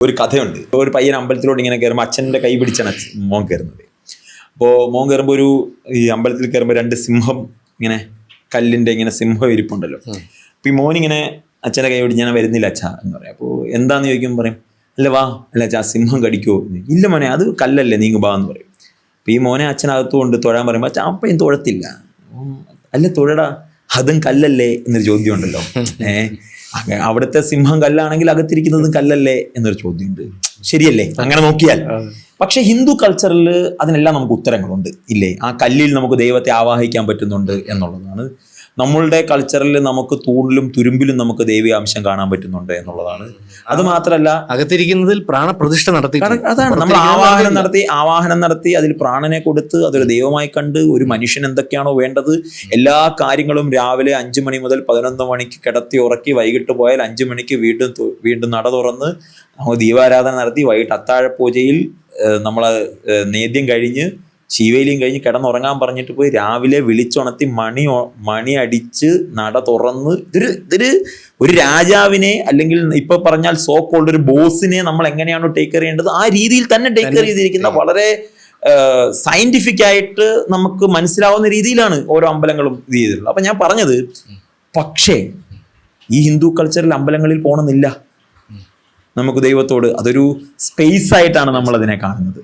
ഒരു കഥയുണ്ട്. ഒരു പയ്യൻ അമ്പലത്തിലോട്ട് ഇങ്ങനെ കയറുമ്പോൾ അച്ഛൻ്റെ കൈ പിടിച്ചാണ് മോൻ കയറുന്നത്. അപ്പോൾ മോൻ കയറുമ്പോൾ ഈ അമ്പലത്തിൽ കയറുമ്പോൾ 2 സിംഹം ഇങ്ങനെ കല്ലിൻ്റെ ഇങ്ങനെ സിംഹം ഇരിപ്പുണ്ടല്ലോ. അപ്പോൾ ഈ മോനിങ്ങനെ അച്ഛൻ്റെ കൈ പിടിച്ച് ഞാൻ വരുന്നില്ല അച്ഛാ എന്ന് പറയും. അപ്പോൾ എന്താന്ന് ചോദിക്കുമ്പോൾ പറയും, അല്ല വാ, അല്ല അച്ഛാ സിംഹം കടിക്കുമോ? ഇല്ല മോനെ, അത് കല്ലല്ലേ, നീങ്ങ് ബാ എന്ന് പറയും. അപ്പോൾ ഈ മോനെ അച്ഛനകത്ത് കൊണ്ട് തൊഴാൻ പറയുമ്പോൾ അച്ഛൻ അപ്പയും തൊഴത്തില്ല. അല്ല തൊഴടാ, അതും കല്ലല്ലേ എന്നൊരു ചോദ്യം ഉണ്ടല്ലോ. അവിടുത്തെ സിംഹം കല്ലാണെങ്കിൽ അകത്തിരിക്കുന്നതും കല്ലല്ലേ എന്നൊരു ചോദ്യമുണ്ട്. ശരിയല്ലേ അങ്ങനെ നോക്കിയാൽ? പക്ഷെ ഹിന്ദു കൾച്ചറിൽ അതിനെല്ലാം നമുക്ക് ഉത്തരങ്ങളുണ്ട് ഇല്ലേ? ആ കല്ലിൽ നമുക്ക് ദൈവത്തെ ആവാഹിക്കാൻ പറ്റുന്നുണ്ട് എന്നുള്ളതാണ്. നമ്മളുടെ കൾച്ചറിൽ നമുക്ക് തൂണിലും തുരുമ്പിലും നമുക്ക് ദൈവീയാംശം കാണാൻ പറ്റുന്നുണ്ട് എന്നുള്ളതാണ്. അത് മാത്രമല്ല, അകത്തിരിക്കുന്നതിൽ പ്രാണപ്രതിഷ്ഠ നടത്തി, അതാണ് നമ്മൾ ആവാഹനം നടത്തി അതിൽ പ്രാണനെ കൊടുത്ത് അതൊരു ദൈവമായി കണ്ട് ഒരു മനുഷ്യൻ എന്തൊക്കെയാണോ വേണ്ടത് എല്ലാ കാര്യങ്ങളും രാവിലെ 5 മണി മുതൽ 11 മണിക്ക് കിടത്തി ഉറക്കി വൈകിട്ട് പോയാൽ 5 മണിക്ക് വീണ്ടും നട തുറന്ന് നമ്മൾ ദീപാരാധന നടത്തി വൈകിട്ട് അത്താഴപൂജയിൽ നമ്മൾ നേദ്യം കഴിഞ്ഞ് ശീവേലിയും കഴിഞ്ഞ് കിടന്നുറങ്ങാൻ പറഞ്ഞിട്ട് പോയി രാവിലെ വിളിച്ചുണർത്തി മണി അടിച്ച് നട തുറന്ന് ഒരു രാജാവിനെ അല്ലെങ്കിൽ ഇപ്പൊ പറഞ്ഞാൽ സോ കോൾഡ് ഒരു ബോസിനെ നമ്മൾ എങ്ങനെയാണോ ടേക്ക് കെയർ ചെയ്യേണ്ടത് ആ രീതിയിൽ തന്നെ ടേക്ക് കെയർ ചെയ്തിരിക്കുന്ന വളരെ സയന്റിഫിക് ആയിട്ട് നമുക്ക് മനസ്സിലാവുന്ന രീതിയിലാണ് ഓരോ അമ്പലങ്ങളും ഇത് ചെയ്തിട്ടുള്ളത്. അപ്പൊ ഞാൻ പറഞ്ഞത്, പക്ഷേ ഈ ഹിന്ദു കൾച്ചറിൽ അമ്പലങ്ങളിൽ പോകണമെന്നില്ല നമുക്ക് ദൈവത്തോട്. അതൊരു സ്പേസ് ആയിട്ടാണ് നമ്മൾ അതിനെ കാണുന്നത്.